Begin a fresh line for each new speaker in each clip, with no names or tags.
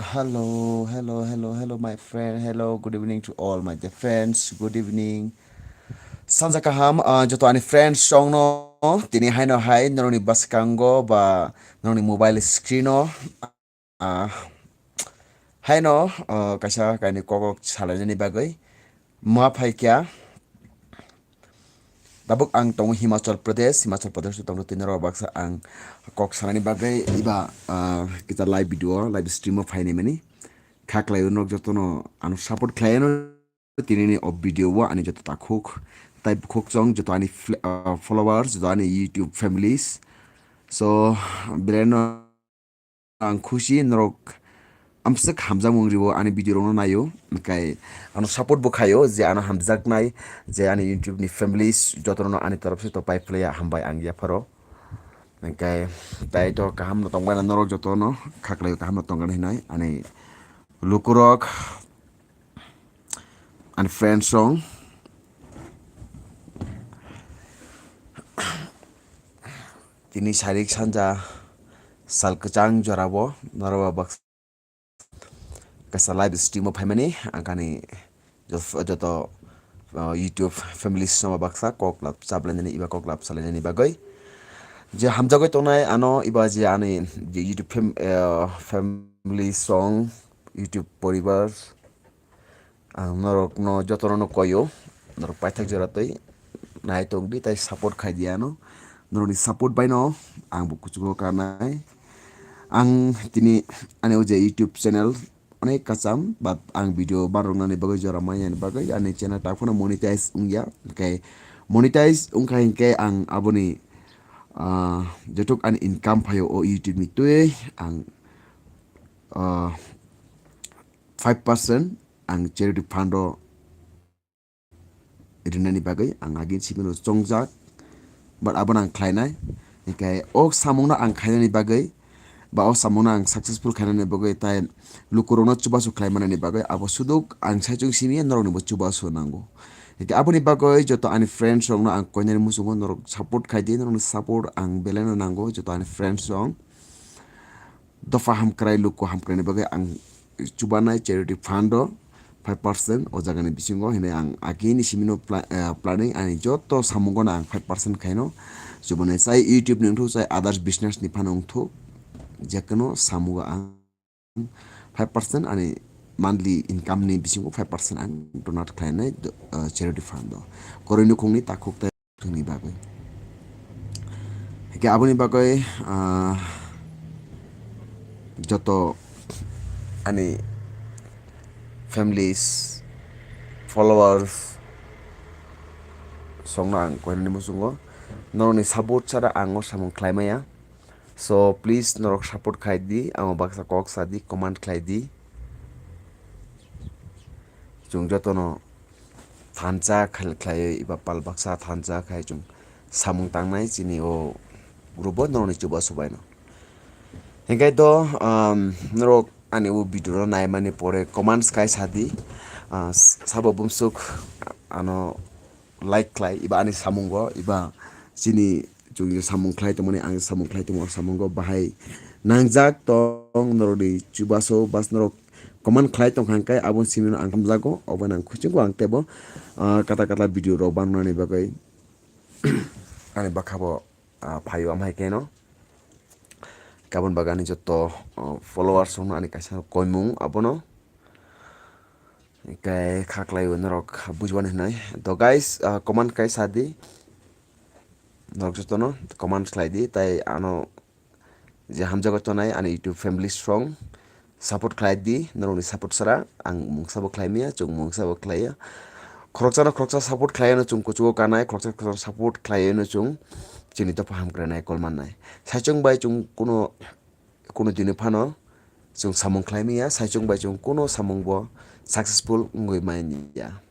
Hello, hello, hello, hello, my friend. Hello, good evening to all my dear friends. Good evening. Sanja kaham, joto ani friends song no. Tini hai no hai, noni baskango ba noni mobile screen no. Ah, hai no, kaisa kaini kokok salajani bagai. Maaf hai kya? Tabuk ang tong Himachal Pradesh tu tong tinero baksa ang kok salani bagai iba kita live video, live stream of hai ni mani. Kaklayo nok joto no anu support klayo tinini of video wa ani joto tak hook type hook song joto ani followers joto ani YouTube families so breno ang khushi norok amsak hamjag mungribo ani video rono nayo kai anu support bo khayo je anu hamjag nai je ani YouTube ni families joto no ani taraf se to pai play hambai ang ya faro kai tai to kaham no tongba norok joto no khaklayo kaham no tonggan hinai ani lukurok and friend song tini sarik sanja sal kecang jorabo narawa box kasa live stream of hamani angkani joto YouTube family sama baksa koklap sablan ni iba koklap salan ni bagoy je hamjagoy tonai ano iba je ani je YouTube family song YouTube poribar norok no joto no koyo norok paithak joratoi nai tongdi tai support khai diano noroni support by no ang buku karnai ang tini ane uje YouTube channel onek kacam but ang video barong nani bagai jora maya ni bagai ane channel tak puna monetize ungya kai monetize ungkai ke ang aboni jotok an income payo o YouTube ni tuye ang 5% ang charity fundo irinani bagai ang agin simino chongjak but abon ang klainai kai ok samungna ang khainani bagai ba o samungna ang successful khainani bagai tai lukurono chubasu klaimanani bagai abo suduk ang sajung simi noroni bo chubasu nango kai aboni bagai joto ani friends song na ang koinani musumo norok support khaidi noroni support ang belena nango joto ani friends song dofa ham krai luku ham krai bagai ang chubanai charity fundo 5% o jagani bisingo hine ang agini simino planning ani joto samungo na ang 5% kaino jubone sai YouTube ningthu sai others business ni phanong thu jekono samuga ang 5% ani monthly income ni bisingo 5% ang donate khlainai charity fund korinu khungni takhuk ta thungni bagai ke aboni bagai joto ani families followers songna ang koinani musungo noroni support sara ango samung klaimaya so please norok support khaidi amo baksa kok sadi command khaidi jung jotono thansa khlai iba pal baksa thansa khai jung samung tangnai chini o grupo noroni chuba subaino hengai do norok ani u video nai mani pore commands kai sadi sabo bumsuk ano like klai iba ani samungo iba sini jung samung klai to mani ang samung klai to samungo bahai nangjak tong norodi chubaso bas norok command klai tong hangkai abon simino angkam jago oban ang khuchingo ang tebo kata kata video ro bangnani bagai ani bakhabo phayo amhai keno kabon bagani joto followers ono ani kaisa koimung abono kai khaklai norok bujwan hinai to guys command kai sadi norok joto no command slai di tai ano je hamjago tonai ani YouTube family strong support khlai di noroni support sara ang mungsabo khlaimia chung mungsabo khlaia khoroksa support khlai no chung kuchugo kanai khoroksa support khlai no chung chini to paham kranai kolman nai saichung bai chung kuno dini phano chung samung khlaimia saichung bai chung kuno samung bo successful ngoi maini ya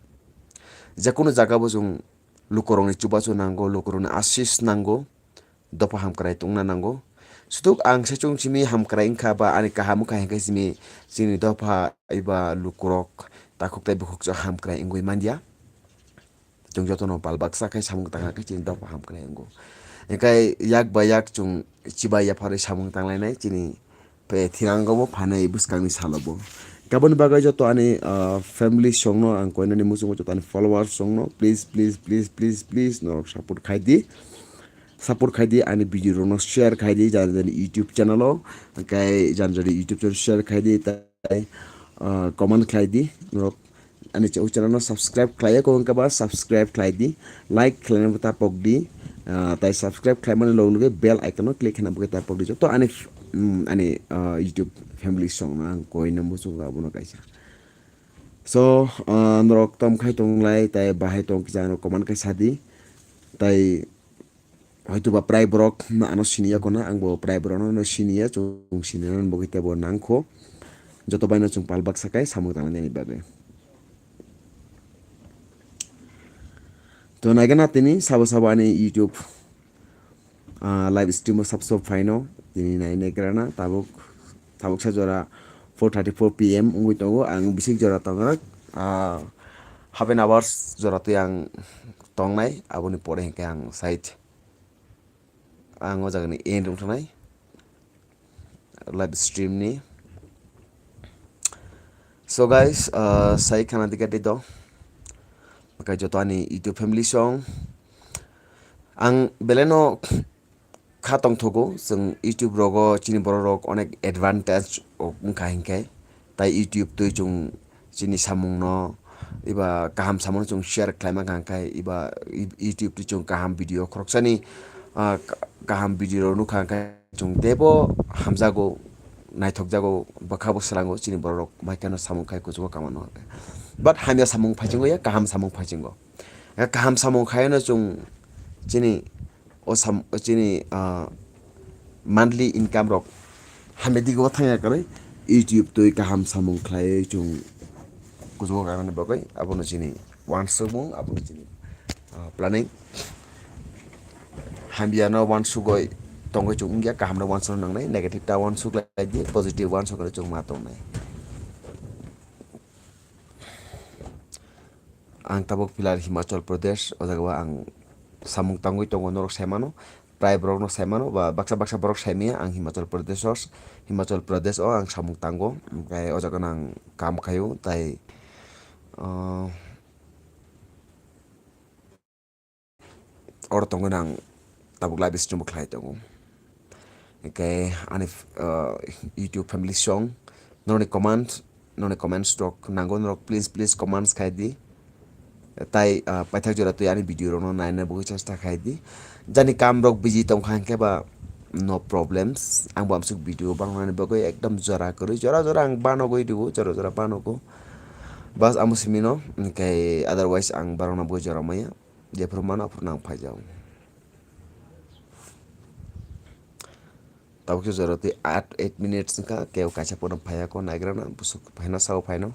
jakuno jaga bo chung lukorongni chubachu nango lukorongni assist nango dopa hamkrai tungna nango suduk ang saichung chimi hamkrai ingkha ba ani kahamu kahengkai chimi chini dopa iba lukorok takuktai bukhuk hamkrai ingoi mandia chung jotono palbaksa kai samung tanga kai chini dopa hamkrai ingo engkai yak ba yak chung chiba ya phare samung tanglai nai chini थिरांगो फाइनाइ बुस्कांनि सालबो गाबोन बागै जतो आनि family संग no आं कोइनानि मुसुंगो जतो आनि followers संग नो please please please please please नो सपोर्ट खाइदि आनि भिडियो नो शेयर खाइदि जान जानि यूट्यूब चैनल काय जान जानि यूट्यूब चैनल शेयर खाइदि ताइ कमेंट खाइदि नो आनि चैनल नो सब्सक्राइब खाइया को उनका बाद सब्सक्राइब खाइदि लाइक खाइना बता पगदि ताइ सब्सक्राइब खाइमाने लोग लगे बेल आइकन नो क्लिक खाइना बता पगदि जतो आनि यूट्यूब फैमिली संग आं Koyna मुसुंगो आबुनो काइसा so norok tom khai tonglai tai bahai tong kijano koman kai sadi tai হয়তো বা প্রায় ব্রক আনো সিনিয়া কোনা আংবো প্রায় Brock no sinia chung sinia bo kita bo nangko joto baino chung palbak sakai samung tangan ni babe to naigana tini sabo sabo ani youtube live stream sabso faino tini nai negrana tabuk sa jora 4:34 PM ungui tongo ang bisik jora tongo half an hours jora tu yang tongnai aboni pore hengke ang site ang o jagani end ungtanai live stream ni so guys sai khana dikati do makai joto ani youtube family song ang beleno khatong thogo जों youtube rogo chini borok rok onek advantage ungka hingkai tai youtube tui chung chini samung no iba kaham samung chung share klaima gangkai iba youtube tu chung kaham video khroksani kaham video nu khangkai chung debo hamjago naithokjago bakhabo srango chini borok maikano samung khai kujugo kamano but hamya samung phajingo ya kaham samung phajingo kaham samung khayano chung chini chini monthly income rok hamedi go thanga kare youtube tui kaham samung khlai chung kujugo kamano bagai abono chini one sumung abono chini planning hambiano one sugoi tongoi chung ungya kaham na one sung nangnai negative ta one sug lai di positive one sug chung ma tongnai ang tabok pilar himachal pradesh ojaga ang samung tangoi tongo norok saimano prai borok no saimano ba baksa borok saimia ang himachal pradesh o ang samung tango kai ojaga nang kam khayo tai or tongo nang tabuk live stream khlai tongo kai ani youtube family song noni comments rok nango norok please comments khai di tai paithak jora tu ani video no naina bo chesta khai di jani kam rok busy tong khang ke ba no problems ang bam suk video bangnani bagoi ekdam jora ang bano goi dibo jora bano ko bas amusimino kai otherwise ang barona bo jora maya je permana purnang phajau tabuk jora tu 8 minutes ka keu kacha pon phaya ko naigrana busuk phaina sao phaino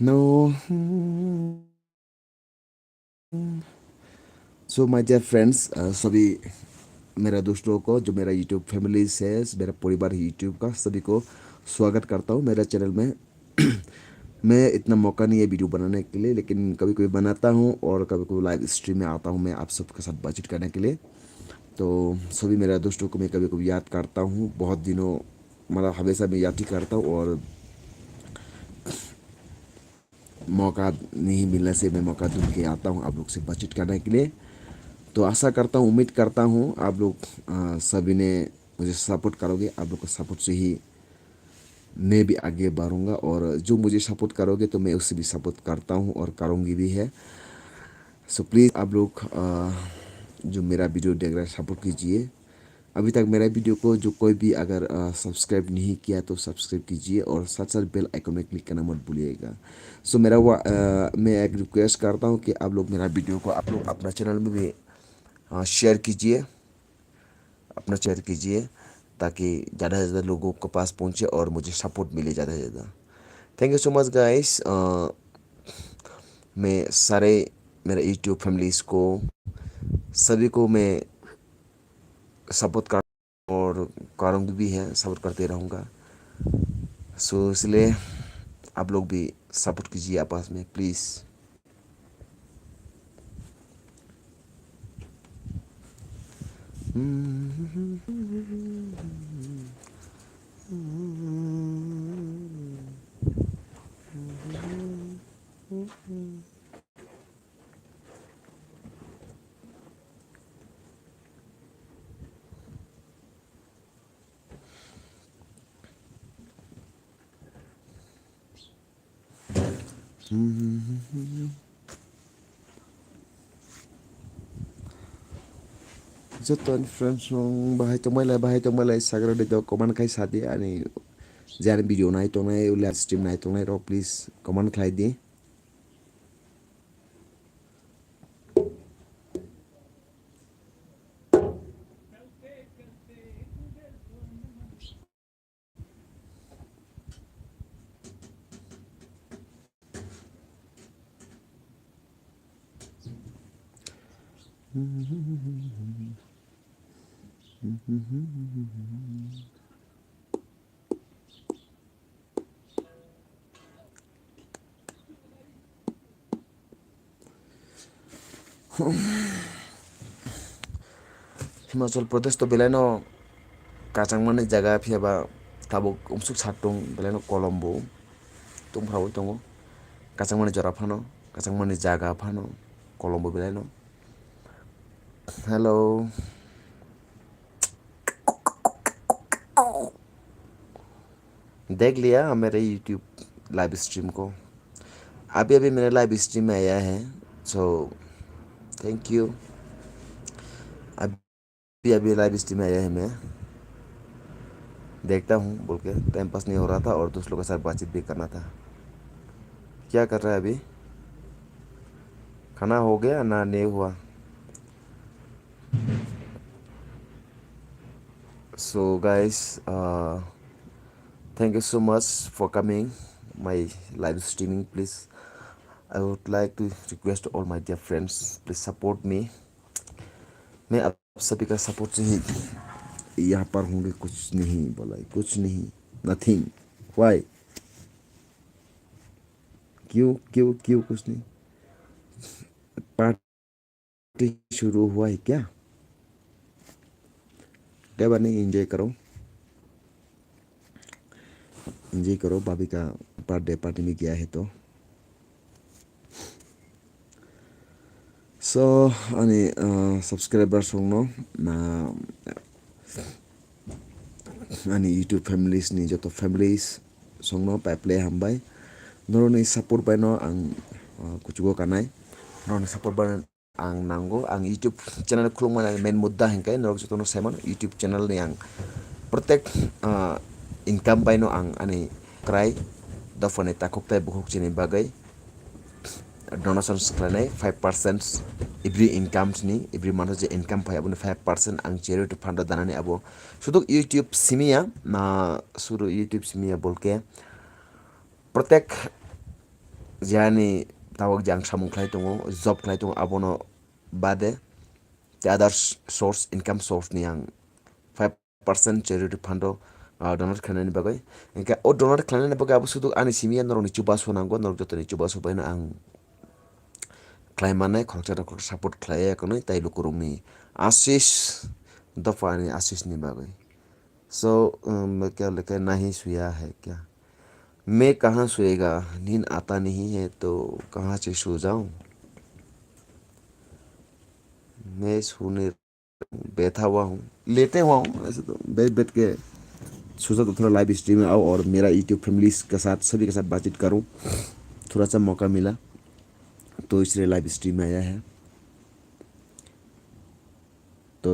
no so my dear friends सभी मेरा दोस्तों को जो मेरा YouTube family से मेरा परिवार YouTube का सभी को स्वागत करता हूँ मेरा चैनल में मैं इतना मौका नहीं है वीडियो बनाने के लिए लेकिन कभी कभी बनाता हूँ और कभी कभी लाइव स्ट्रीम में आता हूँ मैं आप सबके साथ बातचीत करने के लिए तो सभी मेरा दोस्तों को मैं कभी कभी याद करता हूँ बहुत दिनों मतलब हमेशा मैं याद ही करता हूँ और मौका नहीं मिलने से मैं मौका ढूंढ के आता हूँ आप लोग से बातचीत करने के लिए तो आशा करता हूँ उम्मीद करता हूँ आप लोग सभी ने मुझे सपोर्ट करोगे आप लोग का सपोर्ट से ही मैं भी आगे बढ़ूँगा और जो मुझे सपोर्ट करोगे तो मैं उससे भी सपोर्ट करता हूँ और करूँगी भी है सो प्लीज़ आप लोग जो मेरा वीडियो देख रहे हैं सपोर्ट कीजिए अभी तक मेरा वीडियो को जो कोई भी अगर सब्सक्राइब नहीं किया तो सब्सक्राइब कीजिए और साथ साथ बेल आइकन में क्लिक करना मत भूलिएगा सो मैं एक रिक्वेस्ट करता हूँ कि आप लोग मेरा वीडियो को आप लोग अपना चैनल में भी शेयर कीजिए, अपना शेयर कीजिए ताकि ज़्यादा से ज़्यादा लोगों के पास पहुँचे और मुझे सपोर्ट मिले ज़्यादा से ज़्यादा। Thank you so much guys. मैं सारे मेरे यूट्यूब फैमिलीज़ को सभी को मैं सपोर्ट कर और करूँगी भी है, सपोर्ट करते रहूँगा। सो इसलिए आप लोग भी सपोर्ट कीजिए आपस में please. Joton friends nong bahay to malay sagra dito koman kay sadi ani jan video nai to nai live stream nai to nai ro please koman khai di. Himachal Pradesh to beleno kacang mane jaga phiaba tabuk umsuk satung beleno Colombo tum phrawo tongo kacang mane jora phano kacang mane jaga phano Colombo beleno. Hello, देख लिया मेरे YouTube live stream को? अभी अभी मेरे live stream में आया है, सो थैंक यू। अभी अभी लाइव स्ट्रीम में आया है, मैं देखता हूँ बोल के टाइम पास नहीं हो रहा था और दूसरों के साथ बातचीत भी करना था। क्या कर रहा है अभी? खाना हो गया ना नहीं हुआ? So guys, thank you so much for coming my live streaming. Please, I would like to request all my dear friends, please support me. मैं आप सभी का सपोर्ट से ही यहाँ पर होंगे। कुछ नहीं बोला, कुछ नहीं, नथिंग। वाई? क्यों क्यों क्यों कुछ नहीं? पार्टी शुरू हुआ है क्या? क्या बात नहीं, एंजॉय करो, एंजॉय करो। भाभी का बर्थडे पार्टी में गया है तो so ani subscribers no na ani YouTube families ni joto families songno play hambai noro ni support by no ang kuchugo kanai noro ni support by ang nanggo ang YouTube channel khulung mana main mudda hengkai noro joto no seman YouTube channel ni ang प्रत्येक income by no ang ani krai da phone takok tai buhok chini bagai donations klanai 5% every incomes ni every month je income pai abun 5% ang charity fund danani abo sudu YouTube simia na sudu YouTube simia bolke प्रत्येक jani tawak jang samung khlai tongo job khlai tongo abono bade the other source income source ni ang 5% charity fund donate khanani bagai enka o donate khanani bagai abu sudu ani simia noroni chubaso nango norok jotoni chubaso baina ang Klaimane khoroksa da khoroksa support khlaya kono tai lukurungni आशीष दफानी आशीष नहीं बागई सो मैं क्या लिखा नहीं सोया है क्या? मैं कहाँ सोएगा, नींद आता नहीं है तो कहाँ से सो जाऊँ? मैं सोने बैठा हुआ हूँ, लेटे हुआ हूँ ऐसे तो बैठ बैठ के सोचा तो थोड़ा लाइव स्ट्रीम में आओ और मेरा यूट्यूब फैमिलीज के साथ सभी के साथ बातचीत करूँ। थोड़ा सा मौका मिला तो इसलिए लाइव स्ट्रीम में आया है। तो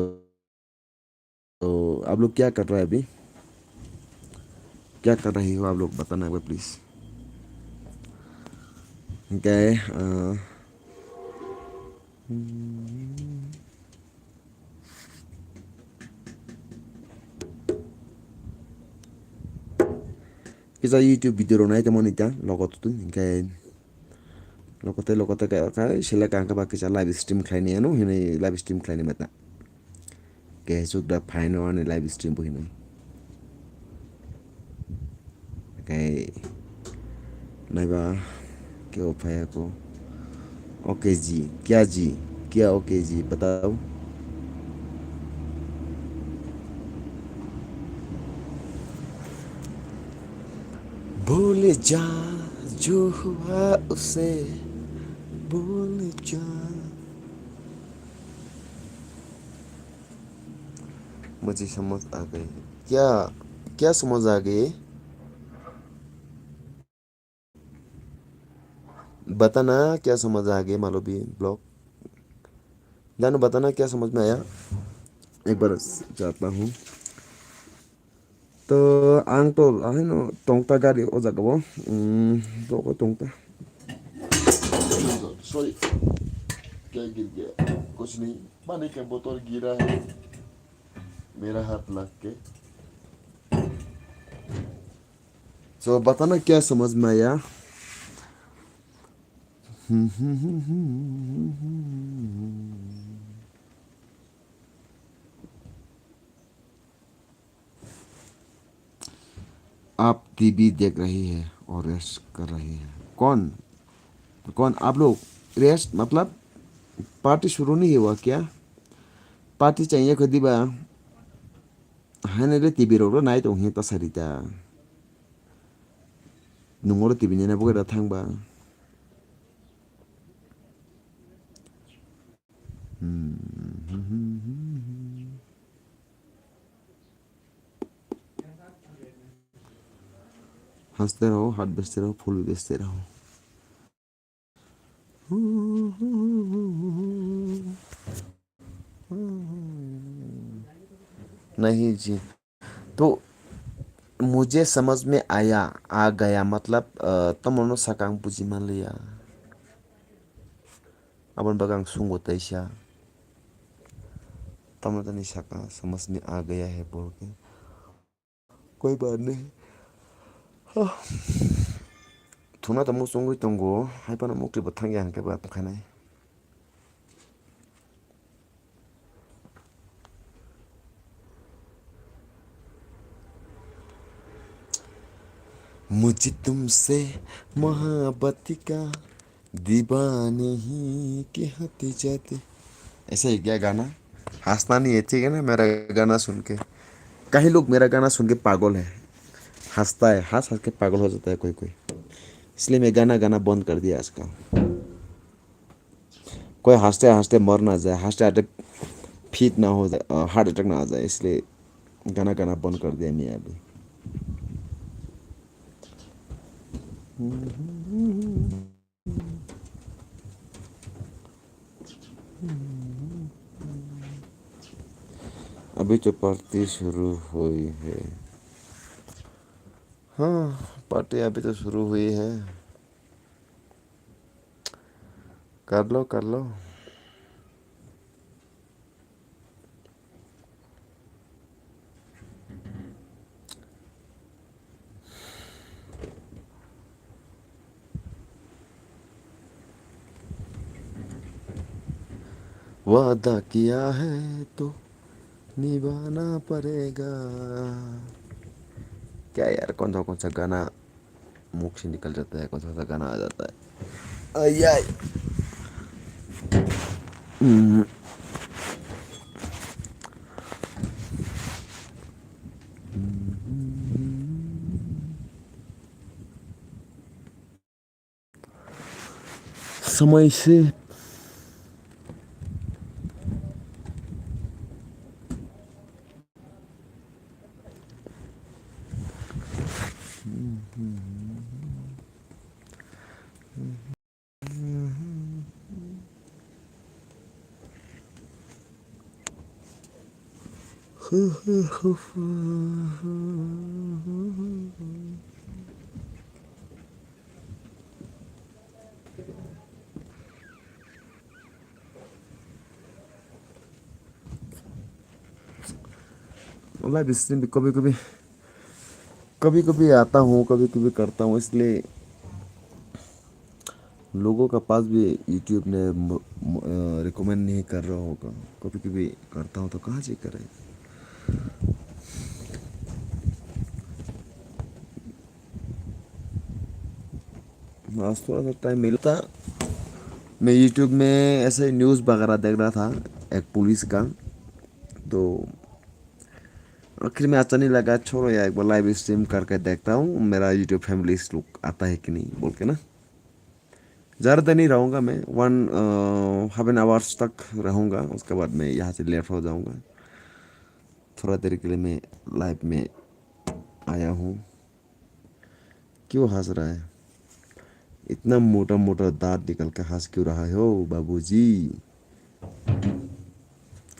आप लोग क्या कर रहे हैं अभी? क्या कर रही हो आप लोग बताना एक बार प्लीज़। क्या है Kita YouTube video ronai teman ita logot tu kayak logote kayak sila kangka pakai cara live stream kline anu ini live stream kline mata kayak sudah final ane live stream bu ini kayak naiba क्या उपाय को okay जी क्या okay जी बताओ भूल जा जो हुआ उसे भूल जा मुझे समझ आ गई क्या क्या समझ आ गई बताना क्या समझ आ गई मालूम भी ब्लॉग जानू बताना क्या समझ में आया एक बार चाहता हूँ तो आंग तो आहे नो तोंगता गाड़ी ओ जगह तो को तोंगता सॉरी क्या गिर गया कुछ नहीं पानी का बोतल गिरा है मेरा हाथ लग के तो बताना क्या समझ में आया आप टीवी देख रही है और रेस्ट कर रही है कौन आप लोग रेस्ट मतलब पार्टी शुरू नहीं हुआ क्या पार्टी चाहिए खुदी बा हाने टीवी रो नाय तो हिं तसारिता नुंगो टीवी ने बगैर थांबा हंसते रहो हाथ बेचते रहो फूल बेचते रहो नहीं जी तो मुझे समझ में आया आ गया मतलब तमनो सकांग बुझी मान लिया अपन बगांग सुंगो तैसा तमनो तनी सका समझ में आ गया है बोल के कोई बात नहीं थुना तमु सुंगो तंगो हाय पाना मुक्ति बथांग यान के बात खानाय मुझे तुमसे मोहब्बत का दीवाने ही कहते जाते ऐसा ही क्या गाना हंसना नहीं है ठीक है ना मेरा गाना सुन के कई लोग मेरा गाना सुन के पागल है हंसता है हंस हंस के पागल हो जाता है कोई कोई इसलिए मैं गाना गाना बंद कर दिया आजकल कोई हंसते हंसते मर ना जाए हंसते हंसते फिट ना हो जाए हार्ट अटैक ना आ जाए इसलिए गाना गाना बंद कर दिया मैं अभी अभी तो पार्टी शुरू हुई है हाँ पार्टी अभी तो शुरू हुई है कर लो वादा किया है तो निभाना पड़ेगा क्या यार कौन सा गाना मुख से निकल जाता है कौन सा गाना आ जाता है आय समय से लाइव स्ट्रीम भी कभी कभी कभी कभी आता हूँ, कभी कभी करता हूँ, इसलिए लोगों का पास भी यूट्यूब ने रिकमेंड नहीं कर रहा होगा। कभी कभी करता हूँ तो कहाँ से करें। आज थोड़ा सा टाइम मिलता, मैं यूट्यूब में ऐसे न्यूज़ वगैरह देख रहा था एक पुलिस का, तो आखिर में अच्छा नहीं लगा, छोड़ो यार एक बार लाइव स्ट्रीम करके देखता हूँ मेरा यूट्यूब फैमिली लोग आता है कि नहीं बोल के ना। ज़्यादा देर नहीं रहूँगा मैं, हाफ एन आवर्स तक रहूँगा, उसके बाद मैं यहाँ से लेट हो जाऊँगा। थोड़ा देर के लिए मैं लाइव में आया हूँ। क्यों हंस रहा है? इतना मोटा मोटा दांत निकल के हंस क्यों रहा हो बाबूजी?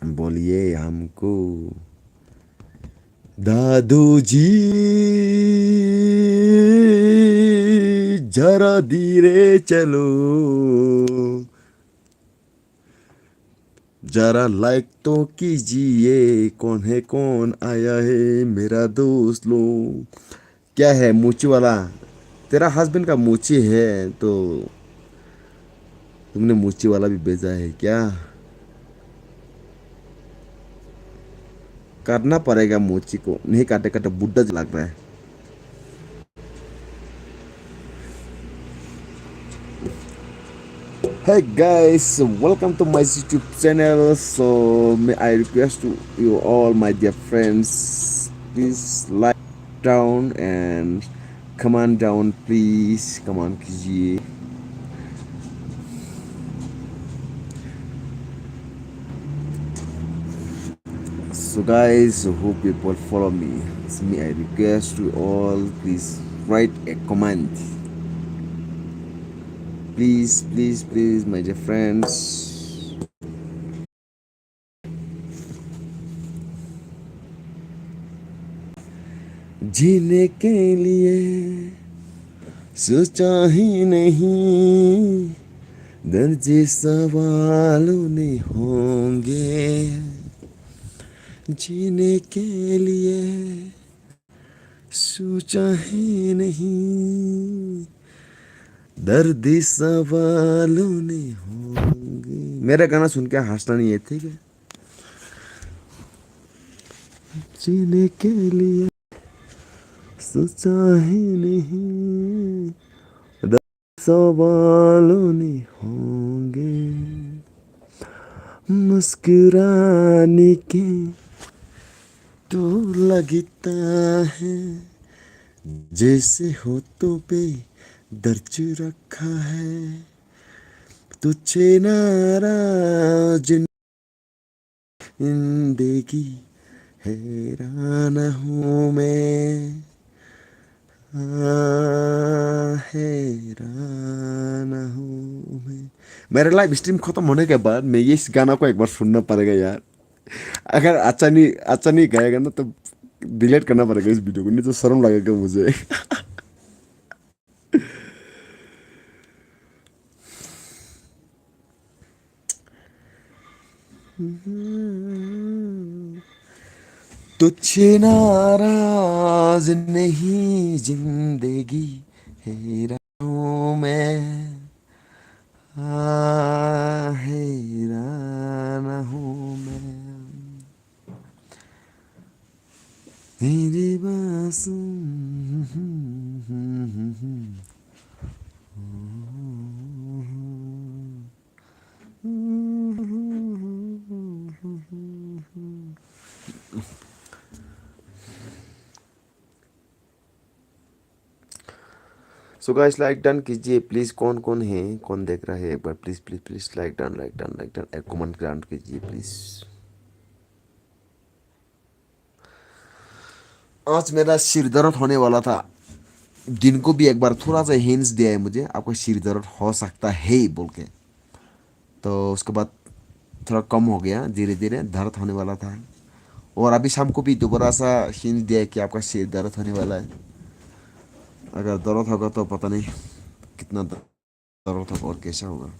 बोलिए हमको दादू जी, जरा धीरे चलो, जरा लाइक तो कीजिए, कौन है कौन आया है मेरा दोस्त लो। क्या है मूची वाला? तेरा हस्बैंड का मूची है तो तुमने मूची वाला भी भेजा है क्या? करना पड़ेगा मूची को, नहीं काटे काटे बुड्ढा लग रहा है। Hey guys, welcome to my YouTube channel. So may I request to you all, my dear friends, please like down and comment down, please. Come on, कीजिए. So guys, hope people follow me. So may I request to you all, please write a comment. Please, please, please, my dear friends. जीने के लिए सोचा ही नहीं, दर्जे सवालों ने होंगे। जीने के लिए सोचा ही नहीं, दर्द सवालों ने होंगे। मेरा गाना सुन के हंसना नहीं है, ठीक है? जीने के लिए सोचा ही नहीं, दर्द सवालों ने होंगे। मुस्कुराने के तो लगता है जैसे होठों पे दर्द रखा है। तुझे नाराज जिंदगी हैरान हूँ मैं, हैरान हूँ मैं। मेरा लाइव स्ट्रीम खत्म होने के बाद मैं ये इस गाना को एक बार सुनना पड़ेगा यार। अगर अच्छा नहीं गाएगा ना तो डिलीट करना पड़ेगा इस वीडियो को, नहीं तो शर्म लगेगा मुझे। तुझे नाराज नहीं जिंदगी हैरान हूँ मैं, हैरान हूँ मैं। तेरी बासुं सो गाइस लाइक डन कीजिए प्लीज। कौन कौन है, कौन देख रहा है, एक बार please please please like done like done like done, एक कमेंट ग्रांट कीजिए प्लीज। आज मेरा सिर दर्द होने वाला था, दिन को भी एक बार थोड़ा सा हिंट्स दिया है मुझे, आपको सिर दर्द हो सकता है बोल के, तो उसके बाद थोड़ा कम हो गया, धीरे धीरे दर्द होने वाला था। और अभी शाम को भी दोबारा सा हिंट दिया है कि आपका सिर दर्द होने वाला है। अगर दर्द होगा तो पता नहीं कितना दर्द होगा और कैसा होगा।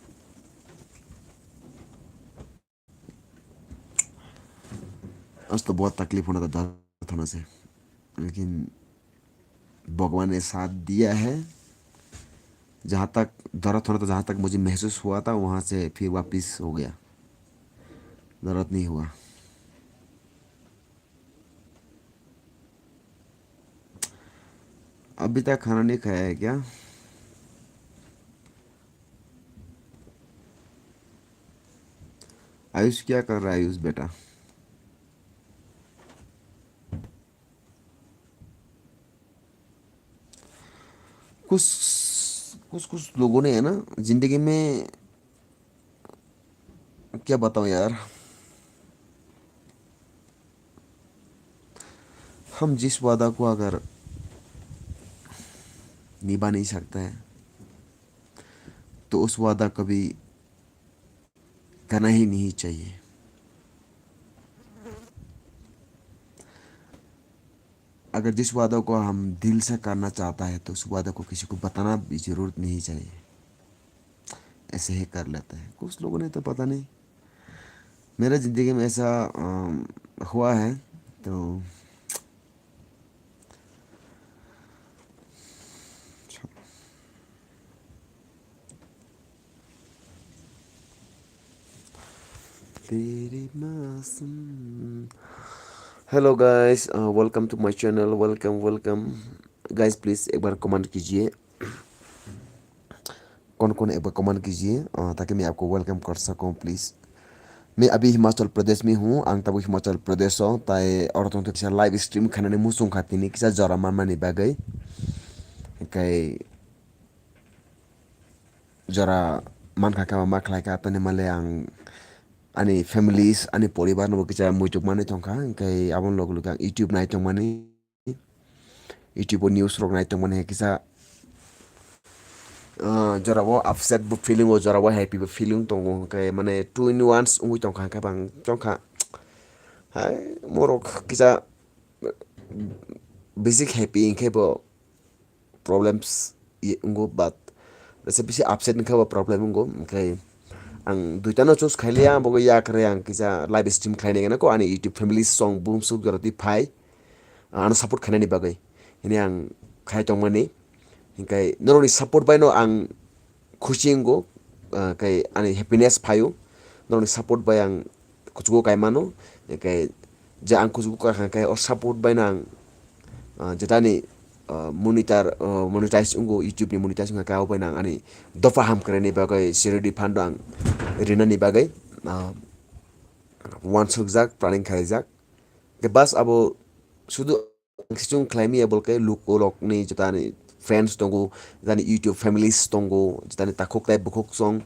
आज तो बहुत तकलीफ होना था दर्द होने से, लेकिन भगवान ने साथ दिया है। जहाँ तक दर्द हो रहा था, जहाँ तक मुझे महसूस हुआ था, वहाँ से फिर वापस हो गया, दर्द नहीं हुआ। अभी तक खाना नहीं खाया है क्या? आयुष क्या कर रहा है आयुष बेटा? कुछ कुछ कुछ लोगों ने है ना जिंदगी में, क्या बताऊं यार, हम जिस वादा को अगर निभा नहीं सकता है तो उस वादा कभी करना ही नहीं चाहिए। अगर जिस वादा को हम दिल से करना चाहता है तो उस वादा को किसी को बताना भी जरूरत नहीं चाहिए, ऐसे ही कर लेता है। कुछ लोगों ने तो पता नहीं, मेरा ज़िंदगी में ऐसा हुआ है। तो तेरी मासूम। Hello guys, welcome to my channel, welcome welcome. Guys please एक बार कमेंट कीजिए, कौन कौन एक बार कमेंट कीजिए ताकि मैं आपको वेलकम कर सकूं प्लीज़। मैं अभी हिमाचल प्रदेश में हूँ, आं तब हिमाचल प्रदेश हो ताई और तो किसी लाइव स्ट्रीम खाने मुसुं खाती नहीं किसी जरा मामा नहीं बागै कई जरा मान खाका मा खालायका तने माले आं ani families ani परिवार नो किसी मुझे माने तोंका कई abon लोग लोग YouTube नाइट तो माने YouTube न्यूज़ रोक नाइट तो माने किसी जरा वो अपसेट बु फीलिंग वो जरा वो हैप्पी बु फीलिंग तो कई माने 2 in 1 उंगुई तोंका का बांग तोंका हाय मोरो किसी basic happy इनके बो problems ये उनको बात जैसे पीछे upset इनका वो problem उनको कई ang duita no chus khalia bogo ya kre ang kisa live stream khaine na ko ani YouTube family song boom sub garati phai an support khane ni bagai ini ang khai tong mani hinkai noroni support bai no ang khusingo kai ani happiness phayu noroni support bai ang kuchugo kai mano kai ja ang kuchugo ka kai or support bai na ang jetani monetize ungo YouTube ni monetize nga ka bai na ani dofa ham kre ni bagai siredi phando ang rina ni bagai wan sukjak planning khaijak ke bas abo sudu kisung claimi able ke look olok ni jetani friends tongo jetani YouTube families tongo jetani takok tai bukok song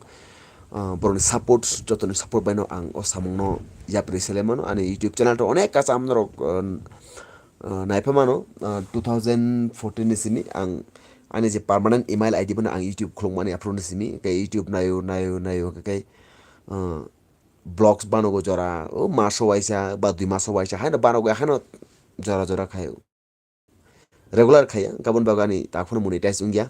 boroni support jotoni support baino ang o samungno yapri selemano ani YouTube channel to onek ka samno naipamano 2014 ni sini ang ani je permanent email ID bana ang YouTube khlongmani upload ni sini ke YouTube nayo ke blogs बानोगो जरा ओ मासो वाइसा बा 2 मासो वाइसा हाइन बानोगो हाइन जरा जरा खायो regular खाया गाबोन बागानी ताखुन मोनेटाइज उंगिया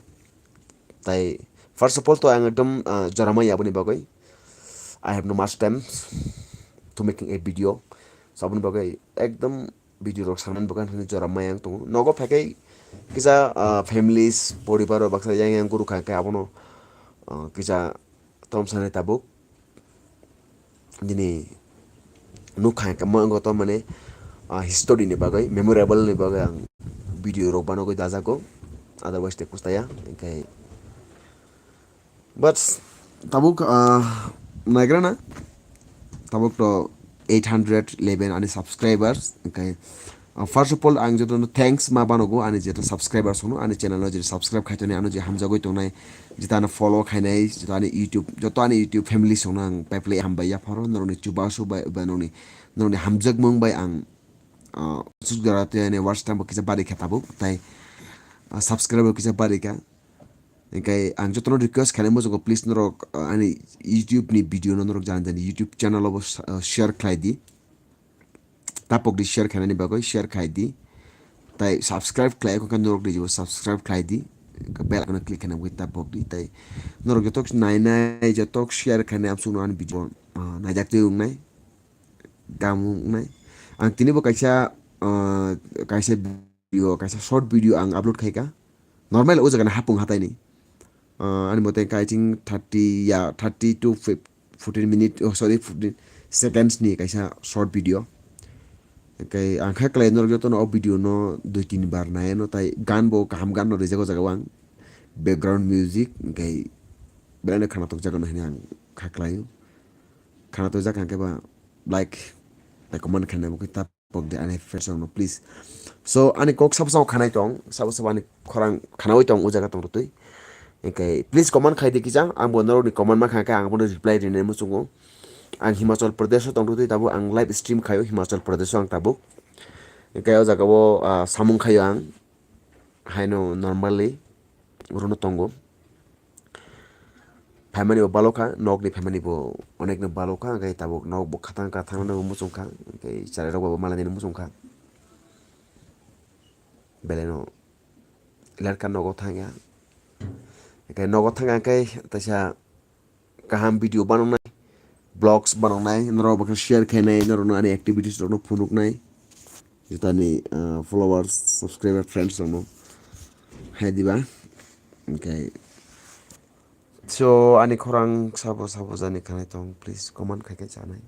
ताई फर्स्ट अफ ऑल तो आं एकदम जरा मै याबनि बागै I have no much time to making a video सबनि बागै एकदम वीडियो रक सानन बागान जरा मै आं तो नगो फाकै किसा फैमिलीज परिवार बाक्सा yang guru खाय abono किसा तम साने ताबुक दिनै नुखाय का मंगो तो माने हिस्टोरी नि बागै मेमोरेबल नि बागै आं भिडियो रक बानोगै दाजाको अदरवाइज ते कुस्ताया ओंखाय बट ताबुक नायग्राना ताबुक तो 811 अनि सब्सक्राइबर्स ओंखाय फर्स्ट अफ ऑल आं जतो थैंक्स मा बानोगो अनि जेतो सब्सक्राइबर्स हुनु अनि चैनल जे सब्सक्राइब खाइतने आनो जे हामजागै तंनाय जितानो फॉलो खाइनाय जितानो YouTube जतो अनि YouTube फैमिली संग आं पाइप्ले हामबाय या फरो नरनि चुबासु बाय बानोनि नरनि हामजाग मंग बाय आं सुगराते ने वाच टाइम किसा बारि खताबो ताय सब्सक्राइबर किसा बारि का ओंखाय आं जतो रिक्वेस्ट खाने मोजो प्लीज नरक अनि YouTube नि भिडियो नरक जान जानि YouTube चैनल अब शेयर खाइदि tapok di share खाने बागै share खाइदि ताई सब्सक्राइब खालायको kan नरक di सब्सक्राइब खाइदि बेल आइकन क्लिक खाने with tapok di ताई नरक जतक नायनाय जतक share खाने am sunu an video नायजाकते उंगनाय गामु उंगनाय आं तिनिबो कायसा kaisa short video ang upload khaika normal o jaga na hapung hatai ni ani mote I think 30 ya 30 to 14 minute oh sorry 14 seconds ni kaisa short video kai ang kha klai nor joto no video no 2-3 bar na no tai gan bo kaham gan no rejago jaga wang background music kai belane khana tok jaga no hini ang kha klai khana to jaga ke ba like comment khana bo kita pok de ani first no please so ani kok sab khanai tong sab ani khorang khanai tong o jaga tong rutui kai please comment khai de ki jang ang bonoro ni comment ma kha ka ang bono reply rene mu chungo ang Himachal Pradesh tong rutui tabu ang live stream khayo Himachal Pradesh ang tabu kai o jaga bo samung khayo ang haino normally rono tongo family bo baloka nok ni family bo onek no baloka kai tabu nok bo khatang ka thang no mu chungkha kai chare ro bo malani mu chungkha beleno ladka nogo thanga kai nogo thanga kai tasa kaham video banonai blogs banonai noro ba share khainai noro no ani activities no phunuk nai jitani followers subscriber friends no hai diba okay so ani khorang sabo jani khanai tong please comment khai ke chanai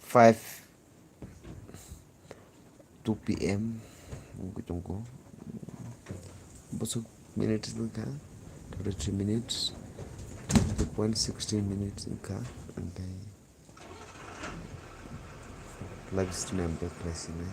Five 2 PM tunggu busuk minutes ka 33 minutes 116 minutes ka okay live stream pe place ni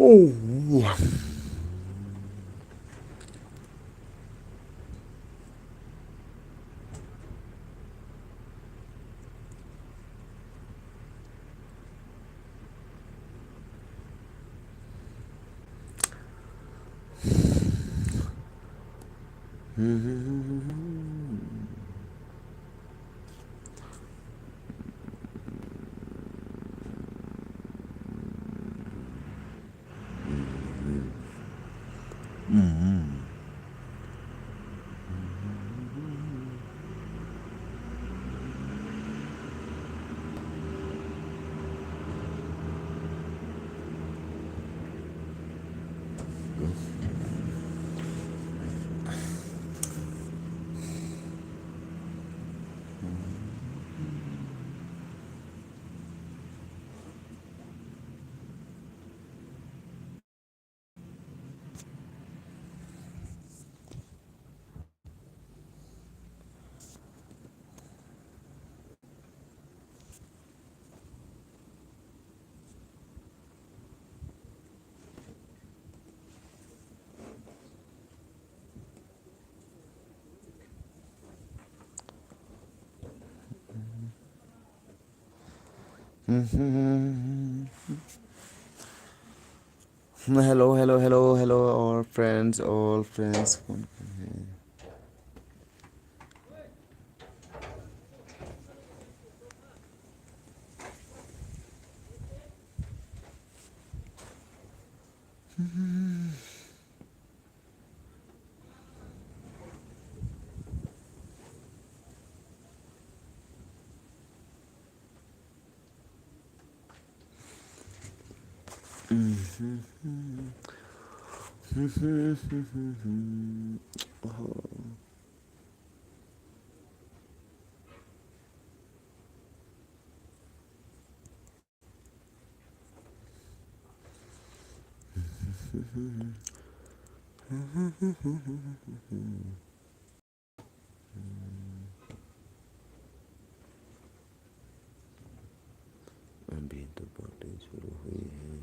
oh Hello, hello, hello, hello, all friends. अभी तो बातें शुरू हुई हैं.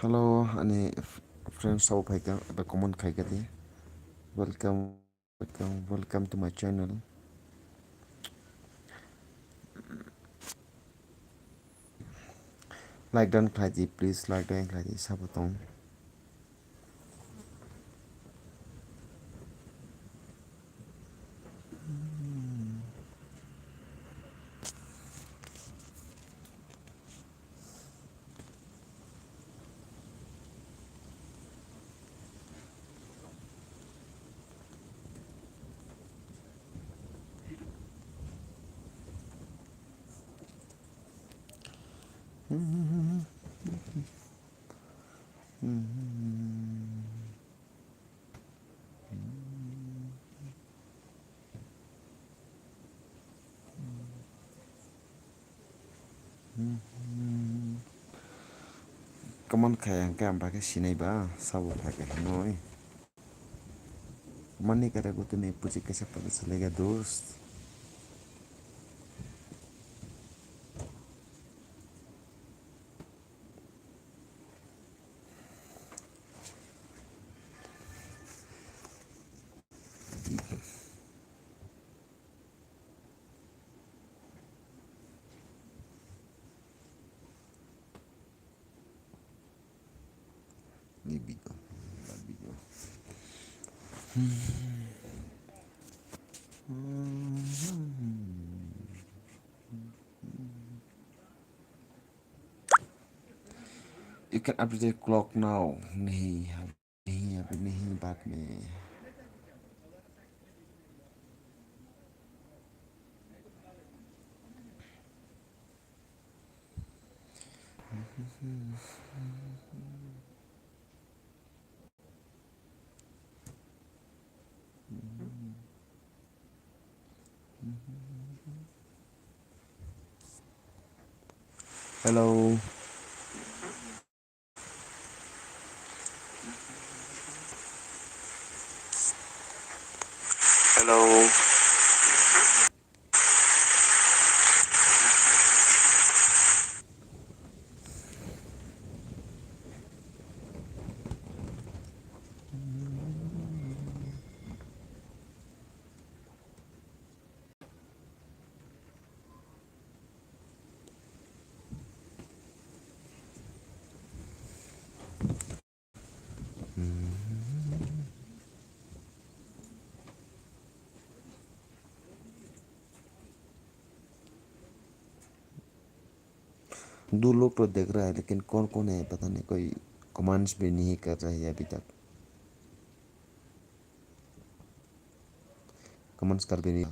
Hello, ani friends सब भाइका अब comment खाइका दे. Welcome, welcome to my channel. Like dan khai di please, like dan khai di sabotong. Come on khai ang kam ba cái sinai ba sabo khai cái noi. मन नहीं करेगा तो नहीं पूछे कैसे पता चलेगा दोस्त. Libido, libido. You can update the clock now. नहीं अभी नहीं बाद में. Hello. Hello. दो लोग तो देख रहा है लेकिन कौन कौन है पता नहीं. कोई कमांड्स भी नहीं कर रहा है अभी तक. कमेंट्स कर भी नहीं.